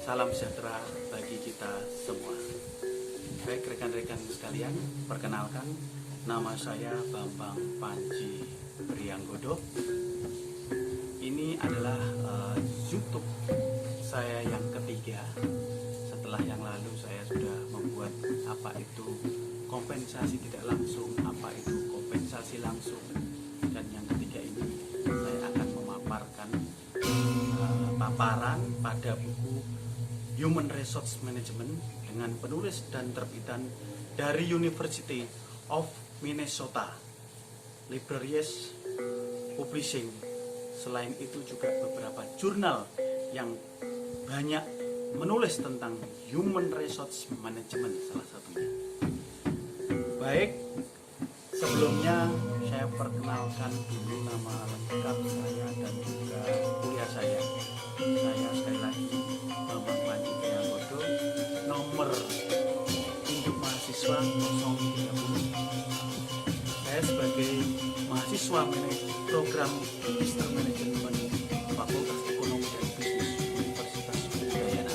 Salam sejahtera bagi kita semua. Baik rekan-rekan sekalian, perkenalkan nama saya Bambang Panji Prianggodo. Ini adalah YouTube saya yang ketiga. Setelah yang lalu saya sudah membuat apa itu kompensasi tidak langsung, apa itu kompensasi langsung, dan yang ketiga ini saya akan memaparkan paparan pada buku Human Resource Management dengan penulis dan terbitan dari University of Minnesota, Libraries Publishing. Selain itu juga beberapa jurnal yang banyak menulis tentang Human Resource Management salah satunya. Baik, sebelumnya saya perkenalkan dulu nama lengkap saya dan juga kuliah saya. Saya sekali lagi Bambang Panji Prianggodo, nomor induk mahasiswa 030. Saya sebagai mahasiswa program Magister Manajemen Fakultas Ekonomi dan Bisnis Universitas Udayana.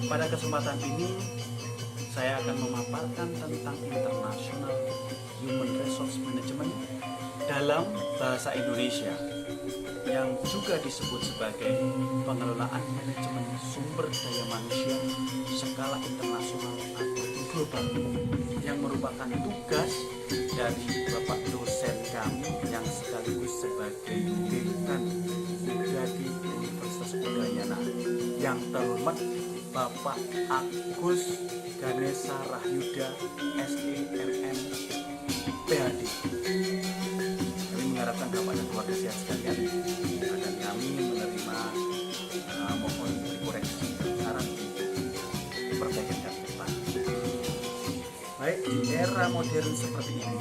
Pada kesempatan ini saya akan memaparkan tentang International Human Resource Management dalam bahasa Indonesia, yang juga disebut sebagai pengelolaan manajemen sumber daya manusia skala internasional atau global, yang merupakan tugas dari Bapak dosen kami yang sekaligus sebagai dekan di Universitas Udayana, yang terhormat Bapak Agus Ganesha Rahyuda SEMM PhD. Kami mengharapkan Bapak dan keluarga sehat sekalian, dan kami menerima mohon dikoreksi saran perbaikan kami depan. Baik, di era modern seperti ini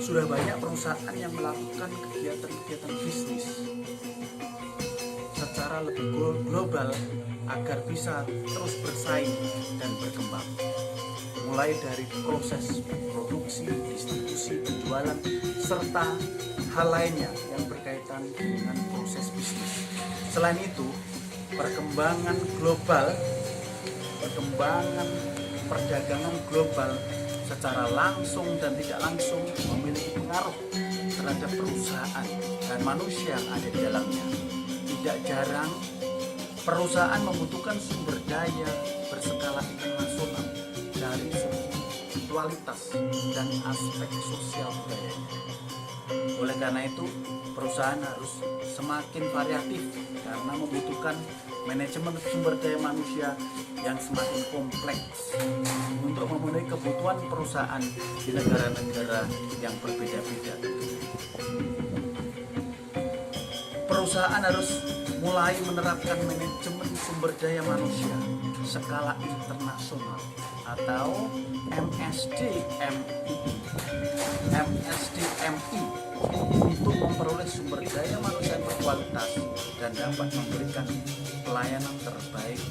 sudah banyak perusahaan yang melakukan kegiatan-kegiatan bisnis secara lebih global agar bisa terus bersaing dan berkembang, mulai dari proses produksi, distribusi, penjualan, serta hal lainnya yang berkaitan dengan proses bisnis. Selain itu, perkembangan perdagangan global secara langsung dan tidak langsung memiliki pengaruh terhadap perusahaan dan manusia yang ada di dalamnya. Tidak jarang perusahaan membutuhkan sumber daya berskala internasional dari segi kualitas dan aspek sosial budayanya. Oleh karena itu, perusahaan harus semakin variatif karena membutuhkan manajemen sumber daya manusia yang semakin kompleks untuk memenuhi kebutuhan perusahaan di negara-negara yang berbeda-beda. Perusahaan harus mulai menerapkan manajemen sumber daya manusia skala internasional atau MSDMI untuk memperoleh sumber daya manusia yang berkualitas dan dapat memberikan pelayanan terbaik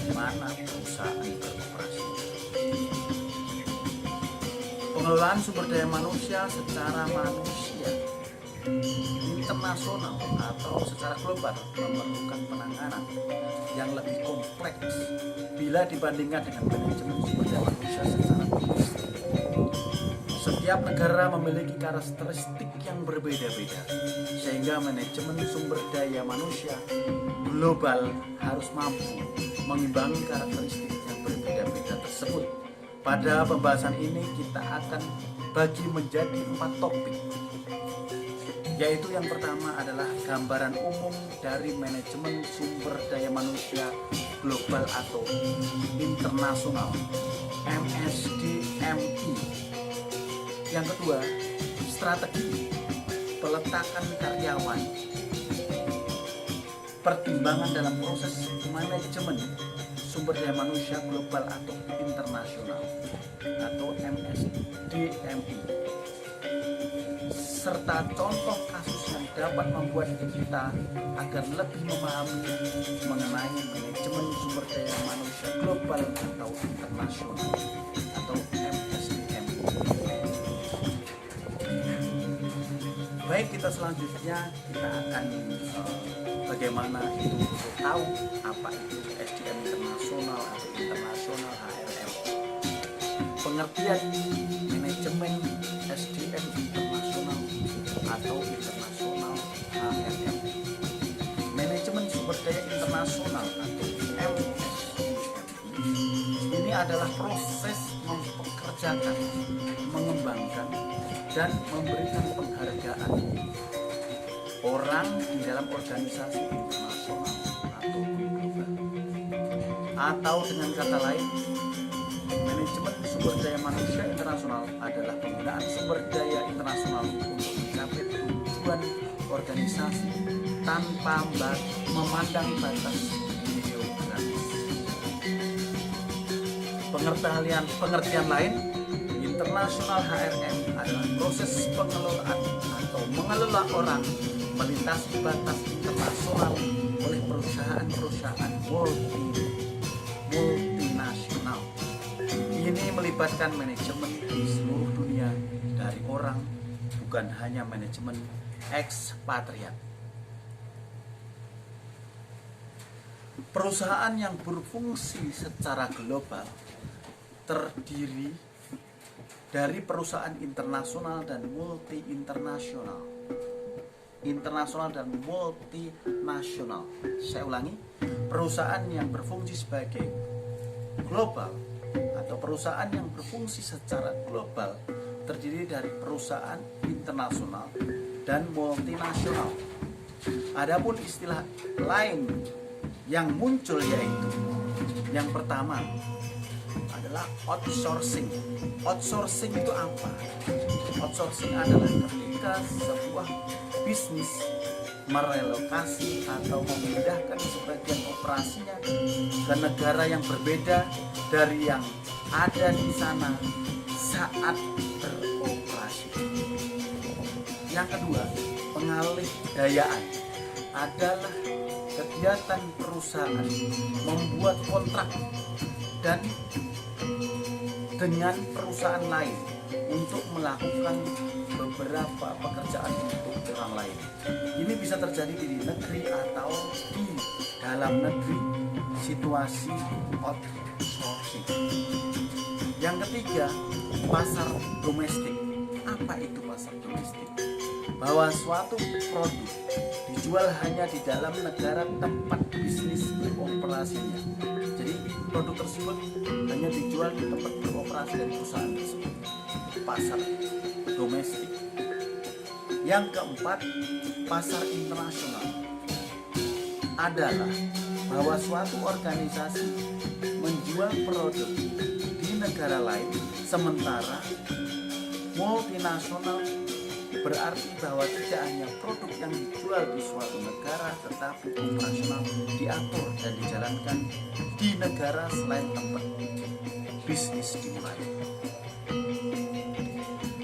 di mana perusahaan beroperasi. Pengelolaan sumber daya manusia secara internasional atau secara global memerlukan penanganan yang lebih kompleks bila dibandingkan dengan manajemen sumber daya manusia secara domestik. Setiap negara memiliki karakteristik yang berbeda-beda, sehingga manajemen sumber daya manusia global harus mampu mengimbangi karakteristik yang berbeda-beda tersebut. Pada pembahasan ini kita akan bagi menjadi 4 topik, yaitu yang pertama adalah gambaran umum dari manajemen sumber daya manusia global atau internasional MSDMI. Yang kedua, strategi peletakan karyawan, pertimbangan dalam proses manajemen sumber daya manusia global atau internasional atau MSDMI, serta contoh kasus yang dapat membuat kita agar lebih memahami mengenai manajemen sumber daya manusia global atau internasional atau MSDMI. Baik, kita selanjutnya kita akan bagaimana itu untuk tahu apa itu SDM internasional atau internasional HRM. Pengertian manajemen SDM internasional atau internasional HRM. Manajemen sumber daya internasional atau MSDM ini adalah proses mempekerjakan, mengembangkan, dan memberikan penghargaan orang di dalam organisasi internasional atau global. Atau dengan kata lain, manajemen sumber daya manusia internasional adalah penggunaan sumber daya internasional untuk mencapai tujuan organisasi tanpa memandang batas geografis. Pengertian lain, internasional HRM adalah proses pengelolaan atau mengelola orang melintasi batas internasional oleh perusahaan-perusahaan multinasional. Ini melibatkan manajemen di seluruh dunia dari orang, bukan hanya manajemen ekspatriat. Perusahaan yang berfungsi secara global terdiri dari perusahaan internasional dan multinasional. Saya ulangi, perusahaan yang berfungsi sebagai global atau perusahaan yang berfungsi secara global terdiri dari perusahaan internasional dan multinasional. Adapun istilah lain yang muncul yaitu yang pertama adalah outsourcing. Outsourcing itu apa? Outsourcing adalah ketika sebuah bisnis merelokasi atau memindahkan sebagian operasinya ke negara yang berbeda dari yang ada di sana saat beroperasi. Yang kedua, pengalih-dayaan adalah kegiatan perusahaan membuat kontrak dan dengan perusahaan lain untuk melakukan beberapa pekerjaan untuk orang lain. Ini bisa terjadi di negeri atau di dalam negeri, situasi outsourcing. Yang ketiga, pasar domestik. Apa itu pasar domestik? Bahwa suatu produk dijual hanya di dalam negara tempat bisnis beroperasinya. Jadi produk tersebut hanya dijual di tempat beroperasi dari perusahaan tersebut. Pasar domestik. Yang keempat, pasar internasional adalah bahwa suatu organisasi menjual produk di negara lain, sementara multinasional berarti bahwa tidak hanya produk yang dijual di suatu negara, tetapi operasional diatur dan dijalankan di negara selain tempat bisnis dimulai.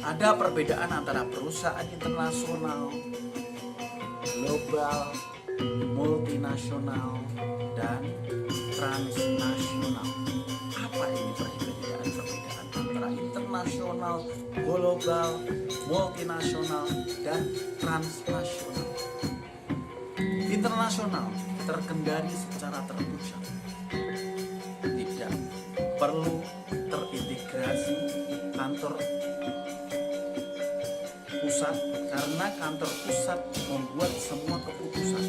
Ada perbedaan antara perusahaan internasional, global, multinasional, dan transnasional. Apa ini perbedaan antara internasional, global, multinasional, dan transnasional? Internasional terkendali secara terpusat, tidak perlu terintegrasi kantor pusat karena kantor pusat membuat semua keputusan.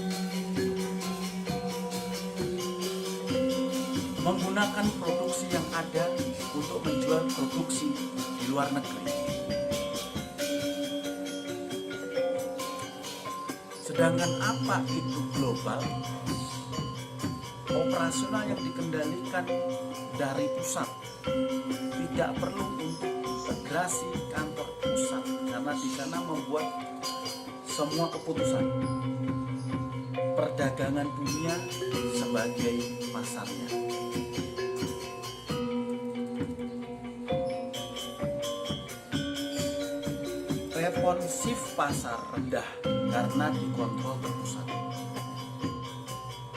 Menggunakan produksi yang ada untuk menjual produksi di luar negeri. Sedangkan apa itu global? Operasional yang dikendalikan dari pusat, tidak perlu untuk integrasi kantor pusat karena di sana membuat semua keputusan. Perdagangan dunia sebagai pasarnya. Responsif pasar rendah karena dikontrol terpusat.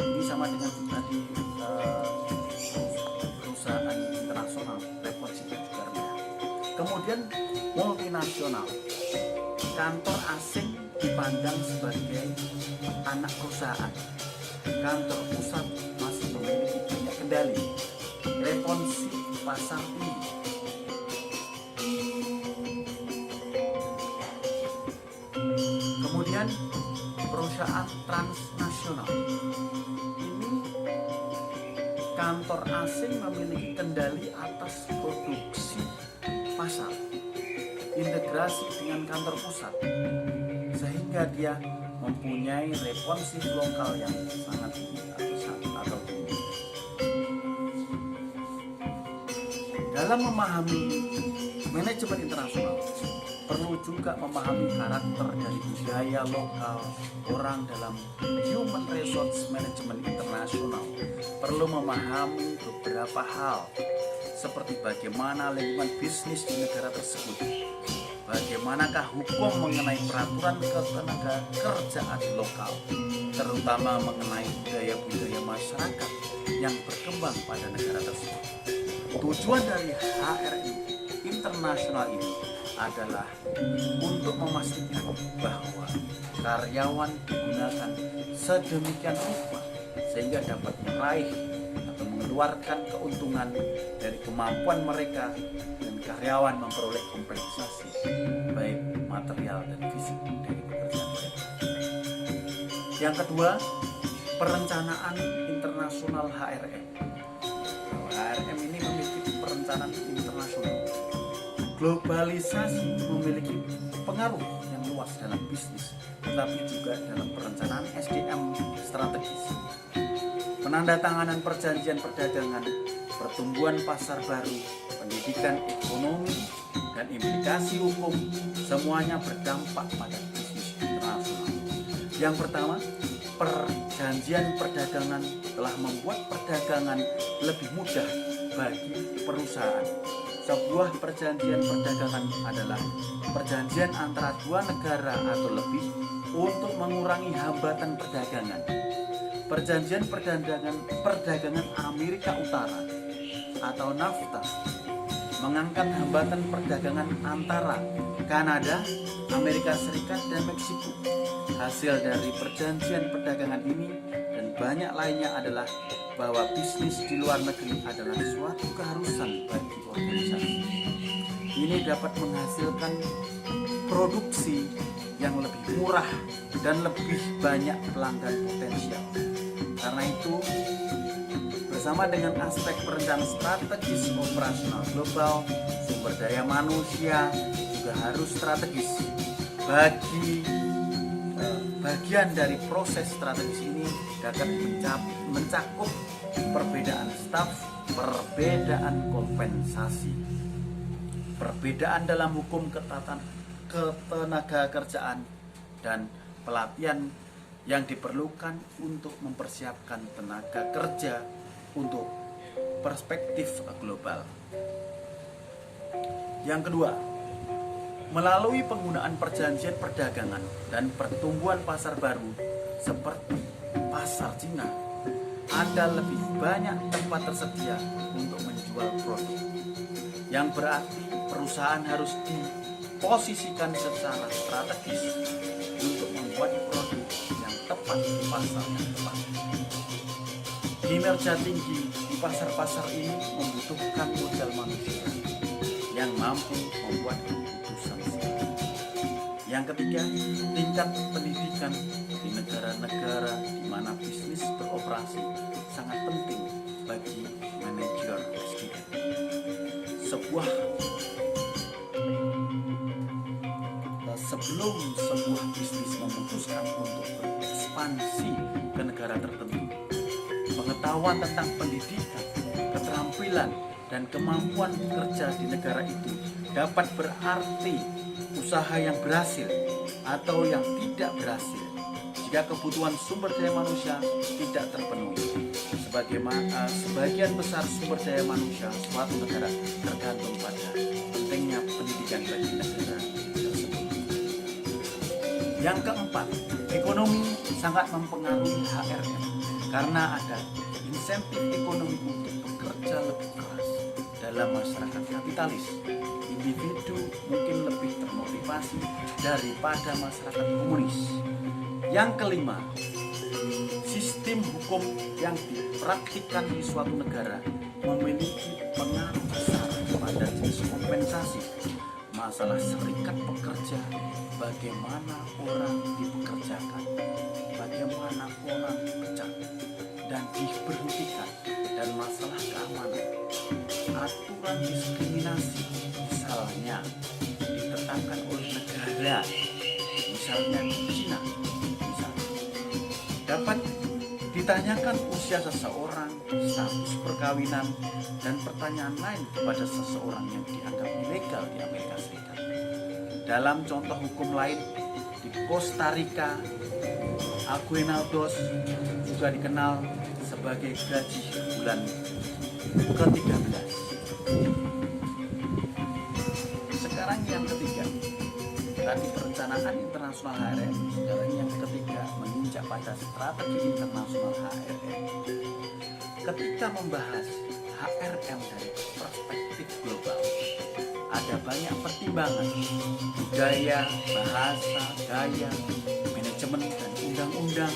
Ini sama dengan tadi perusahaan internasional, responsifnya juga rendah. Kemudian multinasional, kantor asing dipandang sebagai anak perusahaan. Kantor pusat masih memiliki banyak kendali, responsif pasar tinggi. Kemudian perusahaan transnasional. Ini kantor asing memiliki kendali atas produksi pasar, integrasi dengan kantor pusat, sehingga dia mempunyai responsif lokal yang sangat tinggi atau tinggi. Dalam memahami manajemen internasional, perlu juga memahami karakter dari budaya lokal orang dalam human resource management internasional. Perlu memahami beberapa hal seperti bagaimana lingkungan bisnis di negara tersebut, bagaimanakah hukum mengenai peraturan ketenaga kerjaan lokal, terutama mengenai budaya-budaya masyarakat yang berkembang pada negara tersebut. Tujuan dari HRM internasional ini adalah untuk memastikan bahwa karyawan digunakan sedemikian rupa sehingga dapat meraih atau mengeluarkan keuntungan dari kemampuan mereka, dan karyawan memperoleh kompensasi baik material dan fisik dari pekerjaan mereka. Yang kedua, perencanaan internasional HRM. HRM ini memiliki perencanaan internasional. Globalisasi memiliki pengaruh yang luas dalam bisnis, tetapi juga dalam perencanaan SDM strategis. Penandatanganan perjanjian perdagangan, pertumbuhan pasar baru, pendidikan ekonomi, dan implikasi hukum semuanya berdampak pada bisnis internasional. Yang pertama, perjanjian perdagangan telah membuat perdagangan lebih mudah bagi perusahaan. Sebuah perjanjian perdagangan adalah perjanjian antara dua negara atau lebih untuk mengurangi hambatan perdagangan. Perjanjian perdagangan Amerika Utara atau NAFTA mengangkat hambatan perdagangan antara Kanada, Amerika Serikat, dan Meksiko. Hasil dari perjanjian perdagangan ini dan banyak lainnya adalah bahwa bisnis di luar negeri adalah suatu keharusan bagi organisasi. Ini dapat menghasilkan produksi yang lebih murah dan lebih banyak pelanggan potensial. Karena itu, bersama dengan aspek perencanaan strategis operasional global, sumber daya manusia juga harus strategis. Bagian dari proses strategis ini dapat mencakup perbedaan staf, perbedaan kompensasi, perbedaan dalam hukum ketenaga kerjaan, dan pelatihan yang diperlukan untuk mempersiapkan tenaga kerja untuk perspektif global. Yang kedua, melalui penggunaan perjanjian perdagangan dan pertumbuhan pasar baru seperti pasar Cina, ada lebih banyak tempat tersedia untuk menjual produk, yang berarti perusahaan harus diposisikan secara strategis untuk membuat produk yang tepat di pasar yang tepat. Kinerja tinggi di pasar-pasar ini membutuhkan modal manusia yang mampu membuat keputusan. Yang ketiga, tingkat pendidikan di negara-negara di mana bisnis beroperasi sangat penting bagi manajer SDM. Sebelum sebuah bisnis memutuskan untuk berekspansi ke negara tertentu, pengetahuan tentang pendidikan, keterampilan, dan kemampuan bekerja di negara itu dapat berarti usaha yang berhasil atau yang tidak berhasil jika kebutuhan sumber daya manusia tidak terpenuhi. Sebagian besar sumber daya manusia suatu negara tergantung pada pentingnya pendidikan bagi negara tersebut. Yang keempat, ekonomi sangat mempengaruhi HRM karena ada insentif ekonomi untuk bekerja lebih keras, dalam masyarakat kapitalis. Individu mungkin lebih termotivasi daripada masyarakat komunis. Yang kelima, sistem hukum yang dipraktikkan di suatu negara memiliki pengaruh besar pada jenis kompensasi. Masalah serikat pekerja, bagaimana orang dipekerjakan, bagaimana orang dipecat dan diberhentikan, dan masalah keamanan, aturan diskriminasi misalnya ditetapkan oleh negara, misalnya di Cina, misalnya. Dapat ditanyakan usia seseorang, status perkawinan, dan pertanyaan lain kepada seseorang yang dianggap ilegal di Amerika Serikat. Dalam contoh hukum lain, di Costa Rica, aguinaldos juga dikenal sebagai gaji bulan ke-13. Sekarang yang ketiga, tadi perencanaan internasional HRM. Sekarang yang ketiga, menginjak pada strategi internasional HRM. Ketika membahas HRM dari perspektif global, ada banyak pertimbangan: budaya, bahasa, gaya, manajemen, dan undang-undang.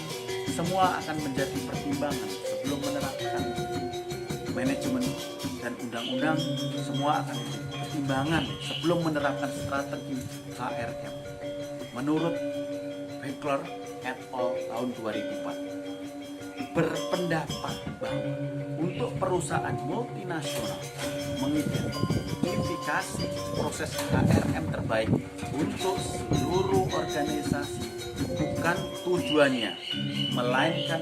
Semua akan menjadi pertimbangan sebelum menerapkan manajemen dan undang-undang. Semua akan menjadi pertimbangan sebelum menerapkan strategi HRM. Menurut Beckler et al. Tahun 2004 berpendapat bahwa untuk perusahaan multinasional mengidentifikasi proses HRM terbaik untuk seluruh organisasi bukan tujuannya, melainkan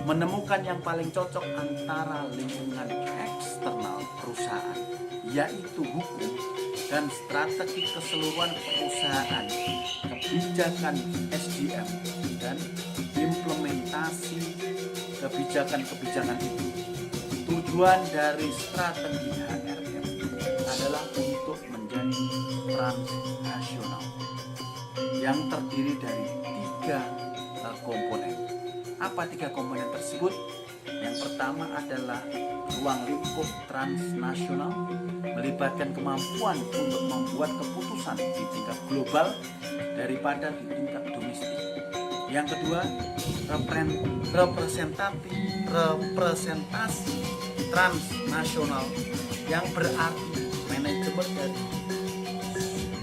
menemukan yang paling cocok antara lingkungan eksternal perusahaan, yaitu hukum, dan strategi keseluruhan perusahaan, kebijakan SDM, dan implementasi kebijakan-kebijakan itu. Tujuan dari strategi HRM adalah untuk menjadi transnasional yang terdiri dari 3 komponen. Apa 3 komponen tersebut? Yang pertama adalah ruang lingkup transnasional, melibatkan kemampuan untuk membuat keputusan di tingkat global daripada di tingkat domestik. Yang kedua, representasi transnasional, yang berarti manajemen dari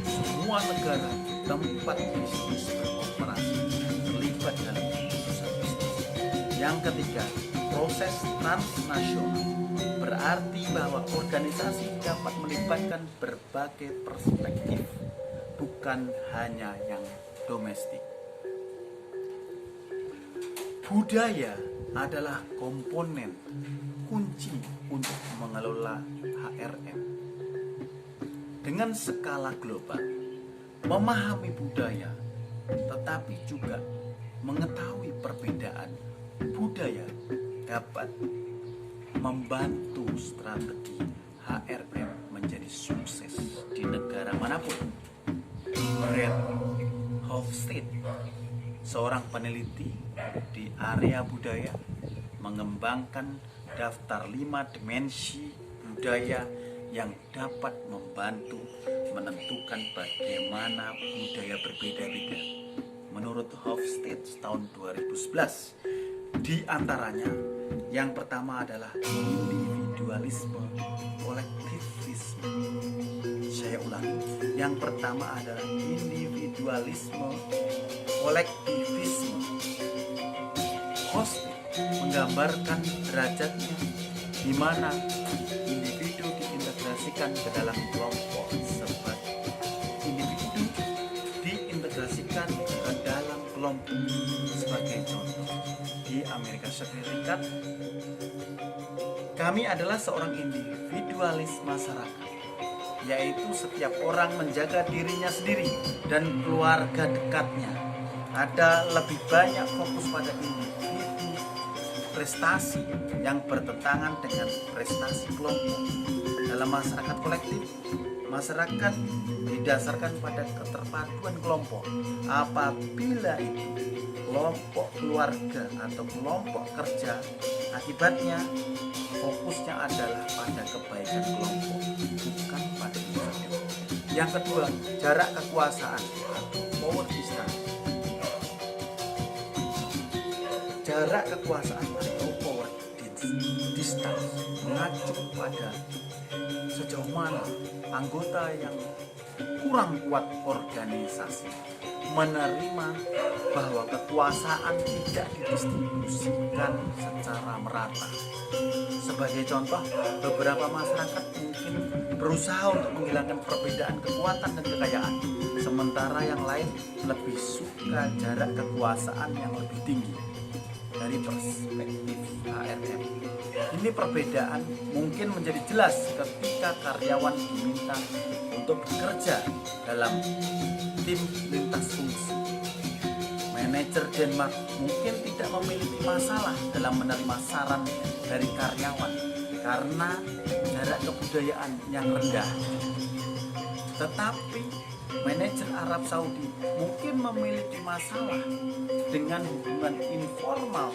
semua negara tempat bisnis beroperasi terlibat dalam keputusan bisnis. Yang ketiga, proses transnasional, berarti bahwa organisasi dapat melibatkan berbagai perspektif, bukan hanya yang domestik. Budaya adalah komponen kunci untuk mengelola HRM. Dengan skala global, memahami budaya, tetapi juga mengetahui perbedaan budaya dapat membantu strategi HRM menjadi sukses di negara manapun. Brad Hofstede, seorang peneliti di area budaya, mengembangkan daftar 5 dimensi budaya yang dapat membantu menentukan bagaimana budaya berbeda-beda. Menurut Hofstede tahun 2011, di antaranya yang pertama adalah individualisme, kolektivisme. Saya ulangi, yang pertama adalah individualisme, kolektivisme. Hofstede menggambarkan derajatnya di mana individu diintegrasikan ke dalam kelompok sebagai individu diintegrasikan ke dalam kelompok. Sebagai contoh, di Amerika Serikat, kami adalah seorang individualis masyarakat, yaitu setiap orang menjaga dirinya sendiri dan keluarga dekatnya. Ada lebih banyak fokus pada individu prestasi yang bertentangan dengan prestasi kelompok. Dalam masyarakat kolektif, masyarakat didasarkan pada keterpaduan kelompok. Apabila itu kelompok keluarga atau kelompok kerja, akibatnya fokusnya adalah pada kebaikan kelompok, bukan pada individu. Yang kedua, jarak kekuasaan atau power distance. Jarak kekuasaan atau power distance mengacu pada sejauh mana anggota yang kurang kuat organisasi menerima bahwa kekuasaan tidak didistribusikan secara merata. Sebagai contoh, beberapa masyarakat mungkin berusaha untuk menghilangkan perbedaan kekuatan dan kekayaan, sementara yang lain lebih suka jarak kekuasaan yang lebih tinggi. Dari perspektif HRM, ini perbedaan mungkin menjadi jelas ketika karyawan diminta untuk bekerja dalam tim lintas fungsi. Manajer Denmark mungkin tidak memiliki masalah dalam menerima saran dari karyawan karena jarak kebudayaan yang rendah. Tetapi manajer Arab Saudi mungkin memiliki masalah dengan hubungan informal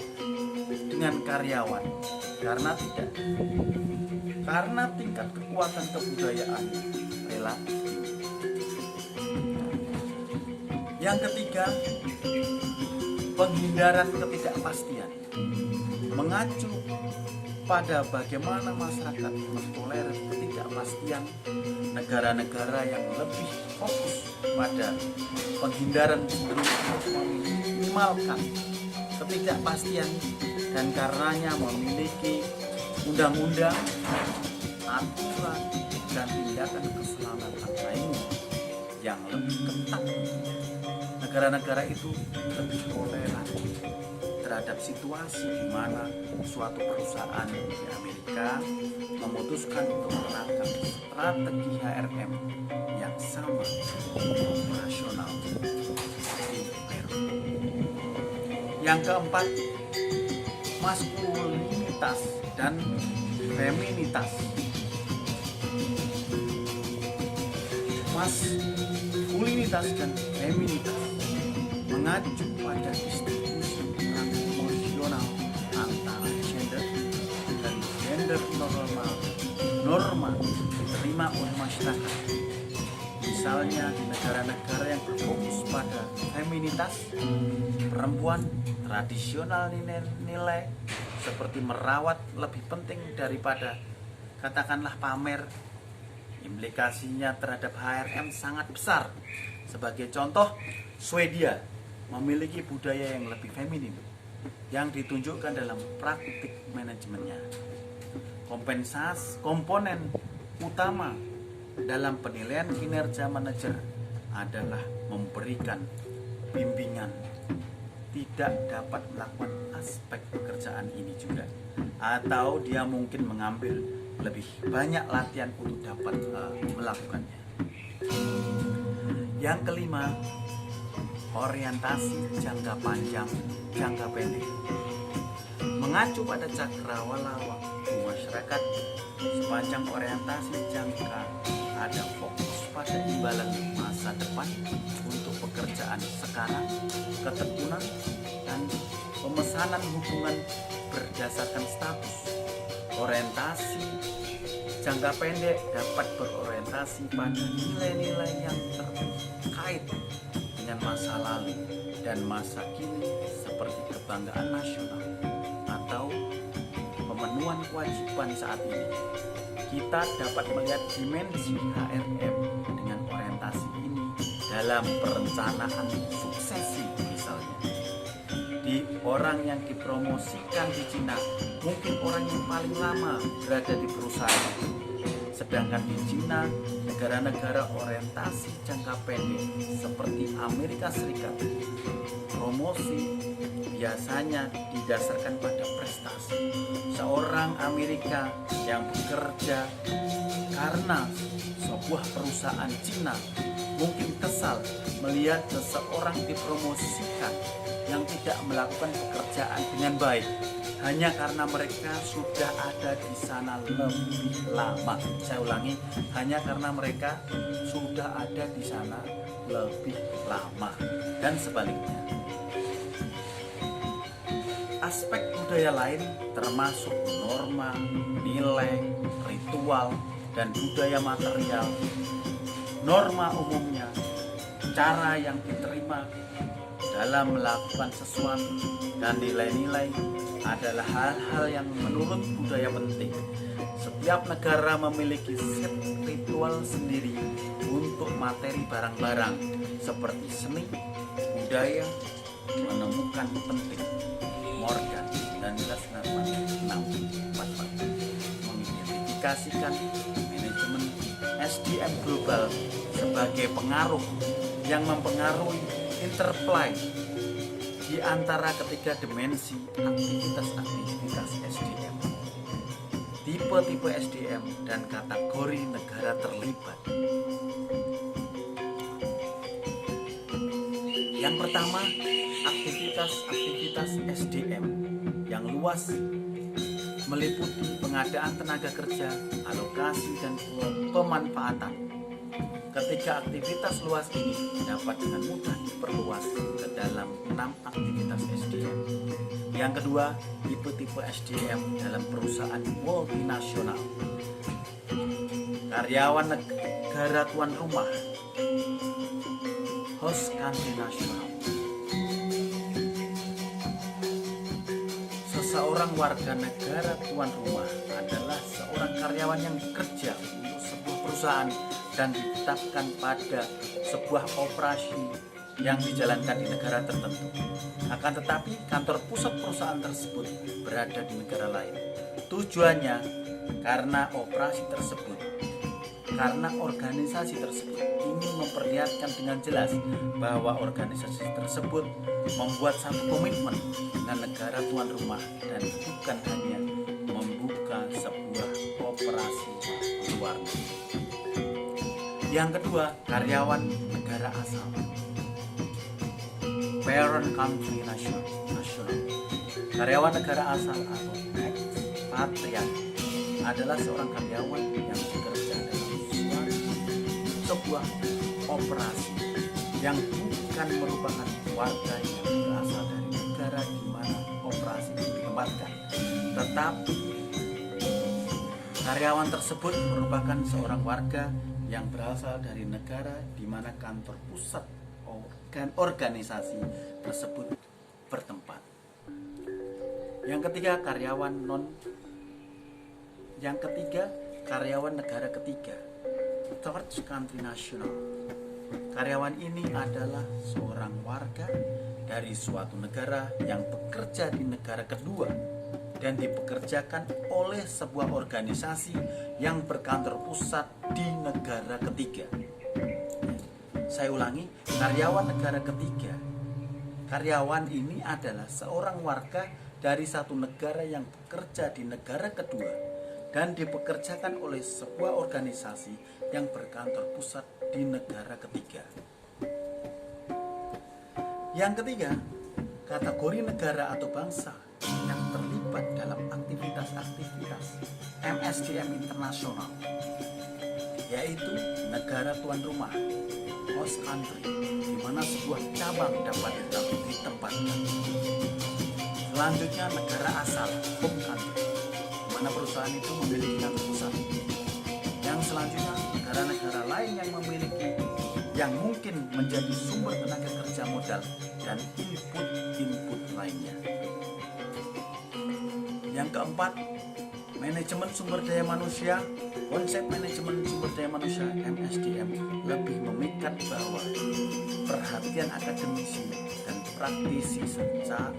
dengan karyawan karena tingkat kekuatan kebudayaan relatif. Yang ketiga, penghindaran ketidakpastian. Mengacu pada bagaimana masyarakat mentolerir ketidakpastian, negara-negara yang lebih fokus pada penghindaran cenderung meminimalkan ketidakpastian dan karenanya memiliki undang-undang, aturan, dan tindakan keselamatan lainnya yang lebih ketat. Negara-negara itu lebih toleran terhadap situasi di mana suatu perusahaan di Amerika memutuskan untuk menerapkan strategi HRM yang sama operasional di Peru. Yang keempat, maskulinitas dan feminitas. Maskulinitas dan feminitas mengacu pada distribusi peran emosional antara gender dan gender norma diterima oleh masyarakat. Misalnya di negara-negara yang berfokus pada feminitas, perempuan tradisional nilai seperti merawat lebih penting daripada katakanlah pamer. Implikasinya terhadap HRM sangat besar. Sebagai contoh, Swedia memiliki budaya yang lebih feminin yang ditunjukkan dalam praktik manajemennya. Komponen utama dalam penilaian kinerja manajer adalah memberikan bimbingan. Tidak dapat melakukan aspek pekerjaan ini juga, atau dia mungkin mengambil lebih banyak latihan untuk dapat melakukannya. Yang kelima, orientasi jangka panjang, jangka pendek. Mengacu pada cakrawala waktu masyarakat, sepanjang orientasi jangka ada fokus pada imbalan masa depan untuk pekerjaan sekarang, ketekunan, dan pemesanan hubungan berdasarkan status. Orientasi jangka pendek dapat berorientasi pada nilai-nilai yang terkait dengan masa lalu dan masa kini seperti kebanggaan nasional atau pemenuhan kewajiban saat ini. Kita dapat melihat dimensi HRM dengan orientasi ini dalam perencanaan suksesi. Misalnya di orang yang dipromosikan di Cina, mungkin orang yang paling lama berada di perusahaan. Sedangkan di Cina, negara-negara orientasi jangka pendek seperti Amerika Serikat, promosi biasanya didasarkan pada prestasi. Seorang Amerika yang bekerja karena sebuah perusahaan Cina mungkin kesal melihat seseorang dipromosikan yang tidak melakukan pekerjaan dengan baik. hanya karena mereka sudah ada di sana lebih lama. Saya ulangi, hanya karena mereka sudah ada di sana lebih lama. Dan sebaliknya, aspek budaya lain termasuk norma, nilai, ritual, dan budaya material, norma umumnya, cara yang diterima dalam melakukan sesuatu, dan nilai-nilai adalah hal-hal yang menurut budaya penting. Setiap negara memiliki set ritual sendiri untuk materi barang-barang seperti seni, budaya, menemukan penting, Morgan 1944 mengidentifikasikan manajemen SDM global sebagai pengaruh yang mempengaruhi interplay di antara ketiga dimensi aktivitas SDM, tipe-tipe SDM, dan kategori negara terlibat. Yang pertama, aktivitas SDM yang luas meliputi pengadaan tenaga kerja, alokasi, dan pemanfaatan. Ketiga aktivitas luas ini dapat dengan mudah diperluas ke dalam 6 aktivitas SDM. Yang kedua, tipe-tipe SDM dalam perusahaan multinasional. Karyawan negara tuan rumah, host country nasional. Seorang warga negara tuan rumah adalah seorang karyawan yang bekerja untuk sebuah perusahaan dan ditetapkan pada sebuah operasi yang dijalankan di negara tertentu. Akan tetapi kantor pusat perusahaan tersebut berada di negara lain. Tujuannya karena organisasi tersebut ingin memperlihatkan dengan jelas bahwa organisasi tersebut membuat satu komitmen dengan negara tuan rumah dan bukan hanya membuka sebuah operasi luar negeri. Yang kedua, karyawan negara asal, parent country national. Karyawan negara asal atau expatriate adalah seorang karyawan yang bekerja dalam sebuah operasi yang bukan merupakan warga yang berasal dari negara di mana operasi ditempatkan, tetapi karyawan tersebut merupakan seorang warga yang berasal dari negara di mana kantor pusat organisasi tersebut bertempat. Yang ketiga, karyawan negara ketiga, third country national. Karyawan ini adalah seorang warga dari suatu negara yang bekerja di negara kedua dan dipekerjakan oleh sebuah organisasi yang berkantor pusat di negara ketiga. Saya ulangi, karyawan negara ketiga. Karyawan ini adalah seorang warga dari satu negara yang bekerja di negara kedua dan dipekerjakan oleh sebuah organisasi yang berkantor pusat di negara ketiga. Yang ketiga, kategori negara atau bangsa yang terlibat dalam aktivitas MSDM internasional, yaitu negara tuan rumah, host country, di mana sebuah cabang dapat ditempatkan. Selanjutnya, negara asal, home country, di mana perusahaan itu memiliki kantor pusat. Yang selanjutnya, negara-negara lain yang mungkin menjadi sumber tenaga kerja modal dan input lainnya. Yang keempat, manajemen sumber daya manusia. Konsep manajemen sumber daya manusia MSDM lebih memikat bahwa perhatian akademisi dan praktisi.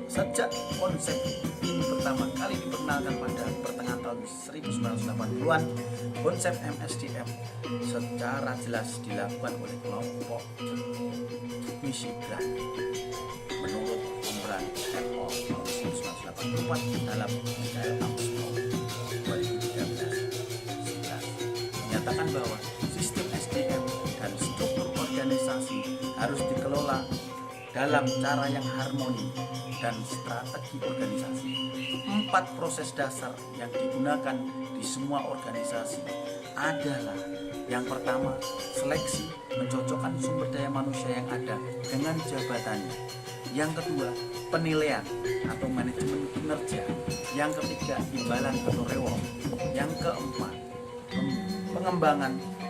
Sejak konsep ini pertama kali diperkenalkan pada pertengahan tahun 1980-an, konsep MSDM secara jelas dilakukan oleh kelompok Michigan menurut Umbran et al. Tahun 1984 dalam Michael Armstrong 2013 menyatakan bahwa sistem SDM dan struktur organisasi harus dikelola dalam cara yang harmoni dan strategi organisasi 4 proses dasar yang digunakan di semua organisasi adalah yang pertama, seleksi, mencocokkan sumber daya manusia yang ada dengan jabatannya. Yang kedua, penilaian atau manajemen kinerja. Yang ketiga, imbalan atau reward. Yang keempat,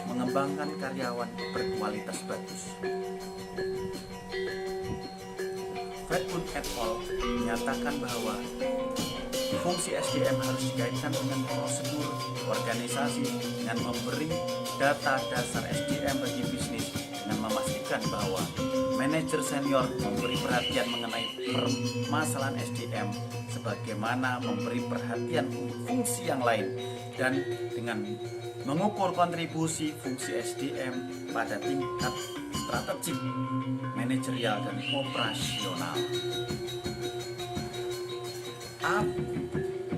mengembangkan karyawan berkualitas bagus. Fredwood et al. Menyatakan bahwa fungsi SDM harus dikaitkan dengan prosedur organisasi dengan memberi data dasar SDM bagi bisnis dengan memastikan bahwa manajer senior memberi perhatian mengenai permasalahan SDM sebagaimana memberi perhatian fungsi yang lain, dan dengan mengukur kontribusi fungsi SDM pada tingkat strategik, manajerial, dan operasional. A.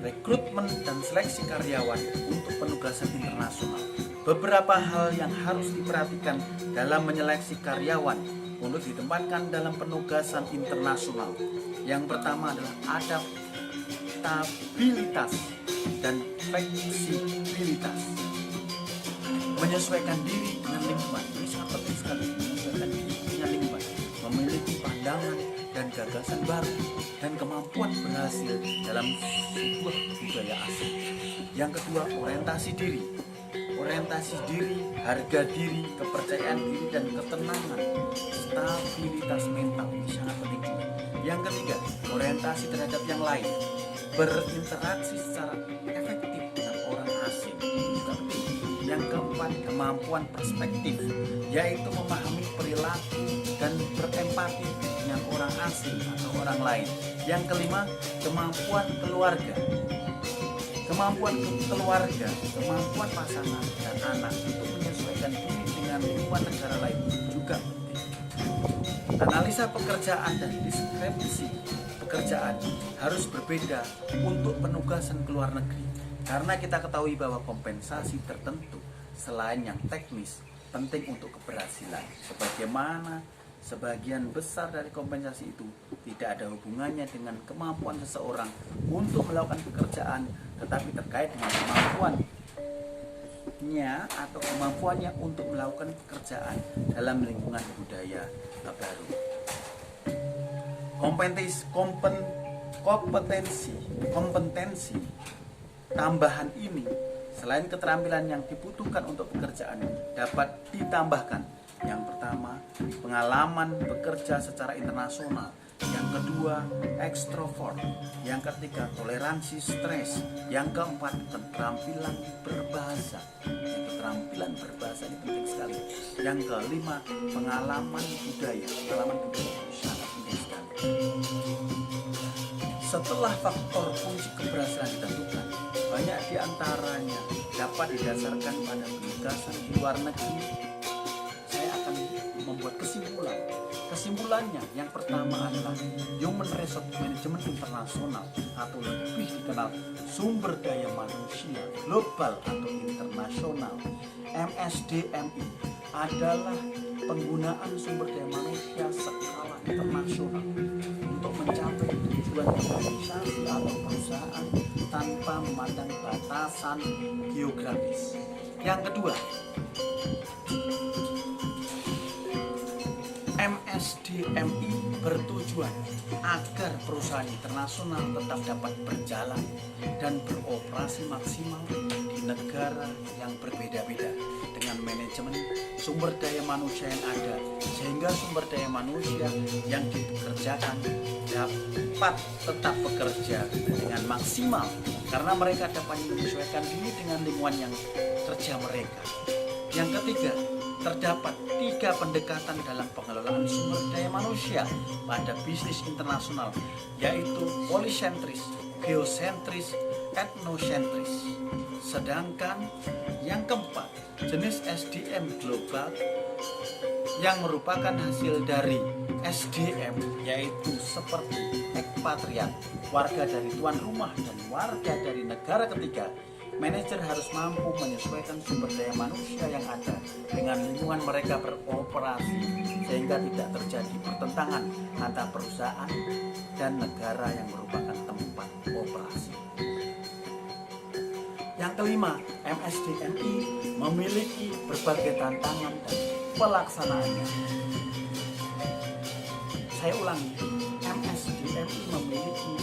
Rekrutmen dan seleksi karyawan untuk penugasan internasional. Beberapa hal yang harus diperhatikan dalam menyeleksi karyawan untuk ditempatkan dalam penugasan internasional. Yang pertama adalah adaptabilitas dan fleksibilitas. Menyesuaikan diri dengan lingkungan. Ini sangat penting sekali. Menyesuaikan diri dengan lingkungan, memiliki pandangan dan gagasan baru, dan kemampuan berhasil dalam sebuah budaya asing. Yang kedua, orientasi diri. Orientasi diri, harga diri, kepercayaan diri, dan ketenangan, stabilitas mental ini sangat penting juga. Yang ketiga, orientasi terhadap yang lain, berinteraksi secara efektif dengan orang asing, ini juga penting. Yang keempat, kemampuan perspektif, yaitu memahami perilaku dan berempati dengan orang asing atau orang lain. Yang kelima, kemampuan keluarga. Kemampuan keluarga, kemampuan pasangan dan anak untuk menyesuaikan diri dengan lingkungan negara lain juga penting. Analisa pekerjaan dan deskripsi pekerjaan harus berbeda untuk penugasan ke luar negeri, karena kita ketahui bahwa kompensasi tertentu selain yang teknis penting untuk keberhasilan. Sebagaimana sebagian besar dari kompensasi itu tidak ada hubungannya dengan kemampuan seseorang untuk melakukan pekerjaan, tetapi terkait dengan kemampuannya untuk melakukan pekerjaan dalam lingkungan budaya baru. Kompetensi tambahan ini selain keterampilan yang dibutuhkan untuk pekerjaan dapat ditambahkan. Yang pertama, pengalaman bekerja secara internasional. Yang kedua, ekstrovert. Yang ketiga, toleransi stres. Yang keempat, keterampilan berbahasa. Keterampilan berbahasa ini penting sekali. Yang kelima, pengalaman budaya. Pengalaman budaya ini sangat penting sekali. Setelah faktor kunci keberhasilan ditentukan, banyak diantaranya dapat didasarkan pada penugasan di luar negeri. Saya akan membuat kesimpulan. Kesimpulannya yang pertama adalah Human Resource Management Internasional atau lebih dikenal sumber daya manusia global atau internasional, MSDMI, adalah penggunaan sumber daya manusia skala internasional untuk mencapai tujuan organisasi atau perusahaan tanpa memandang batasan geografis. Yang kedua, MSDMI bertujuan agar perusahaan internasional tetap dapat berjalan dan beroperasi maksimal di negara yang berbeda-beda dengan manajemen sumber daya manusia yang ada, sehingga sumber daya manusia yang dikerjakan dapat tetap bekerja dengan maksimal karena mereka dapat menyesuaikan diri dengan lingkungan yang kerja mereka. Yang ketiga, terdapat 3 pendekatan dalam pengelolaan sumber daya manusia pada bisnis internasional, yaitu polisentris, geosentris, etnosentris. Sedangkan yang keempat, jenis SDM global yang merupakan hasil dari SDM, yaitu seperti ekspatriat, warga dari tuan rumah dan warga dari negara ketiga, Manajer harus mampu menyesuaikan sumber daya manusia yang ada dengan lingkungan mereka beroperasi sehingga tidak terjadi pertentangan antara perusahaan dan negara yang merupakan tempat operasi. Yang kelima, MSDMI memiliki berbagai tantangan dan pelaksanaannya. Saya ulangi, MSDMI memiliki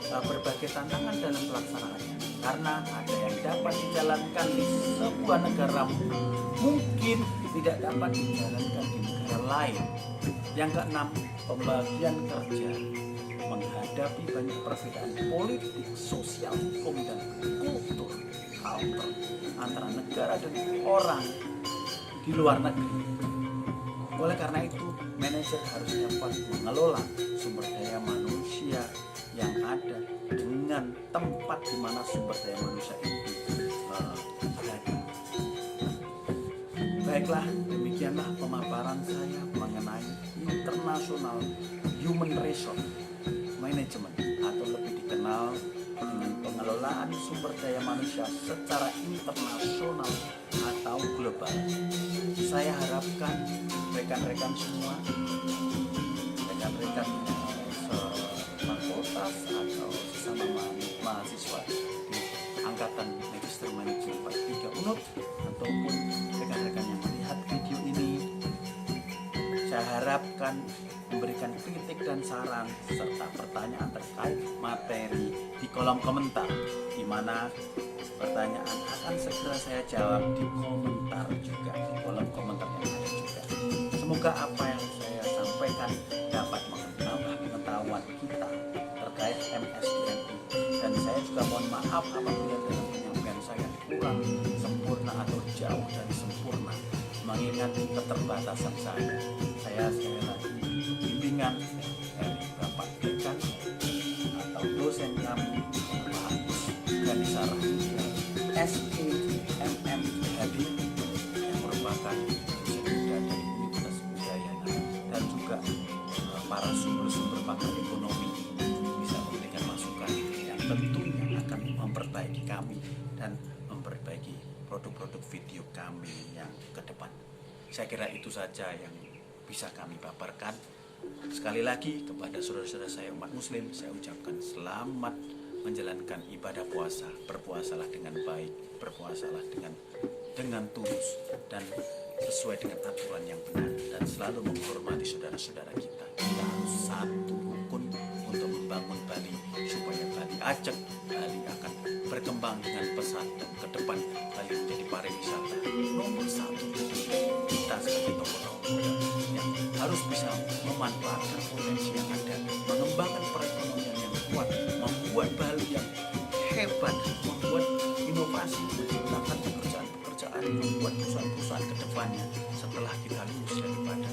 berbagai tantangan dalam pelaksanaannya karena ada yang dapat dijalankan di sebuah negara mungkin tidak dapat dijalankan di negara lain. Yang keenam, pembagian kerja menghadapi banyak perbedaan politik, sosial, hukum, dan kultur antara negara dan orang di luar negeri. Oleh karena itu, manajer harus dapat mengelola sumber daya manusia yang ada dengan tempat di mana sumber daya manusia itu berada. Baiklah, demikianlah pemaparan saya mengenai International Human Resource Management atau lebih dikenal dengan pengelolaan sumber daya manusia secara internasional atau global. Saya harapkan rekan-rekan semua, rekan-rekan fakultas atau sesama mahasiswa di Angkatan Magister Manajemen 43 UNUD ataupun rekan-rekan yang melihat video ini, saya harapkan memberikan kritik dan saran serta pertanyaan terkait materi di kolom komentar, di mana pertanyaan akan segera saya jawab di komentar juga, di kolom komentar yang ada juga. Semoga apa yang saya sampaikan dapat menambah pengetahuan kita terkait MSDMI, dan saya juga mohon maaf apabila dalam penyampaian saya kurang sempurna atau jauh dari sempurna, mengingat keterbatasan saya. Saya sekali lagi bimbingan dari Bapak Dekan atau dosen kami, Pak Agus Ganesha SEMMHD, yang merupakan dosen muda dari Universitas Udayana, dan juga para sumber-sumber pakar ekonomi bisa memberikan masukan yang tentunya akan memperbaiki kami dan memperbaiki produk-produk video kami yang ke depan. Saya kira itu saja yang bisa kami paparkan. Sekali lagi kepada saudara-saudara saya umat muslim, saya ucapkan selamat menjalankan ibadah puasa. Berpuasalah dengan baik, berpuasalah dengan tulus dan sesuai dengan aturan yang benar, dan selalu menghormati saudara-saudara kita. Kita harus satu rukun untuk membangun Bali supaya Bali ajak, Bali akan berkembang dengan pesat, dan ke depan Bali menjadi pariwisata nomor satu. Kita sebagai tokoh-tokoh yang harus bisa memanfaatkan potensi yang ada, mengembangkan perekonomian yang kuat, membuat Bali yang hebat, membuat inovasi, menciptakan pekerjaan-pekerjaan, membuat perusahaan-perusahaan ke depannya setelah kita lulus daripada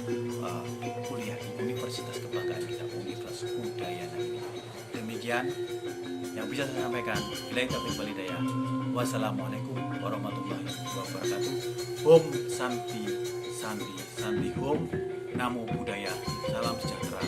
kuliah di Universitas Kebanggaan kita, Universitas Udayana ini. Demikian yang bisa saya sampaikan. Billahi taufiq wal hidayah. Wassalamualaikum warahmatullahi wabarakatuh. Om Santi Santi Santi Om. Namo Buddhaya. Salam sejahtera.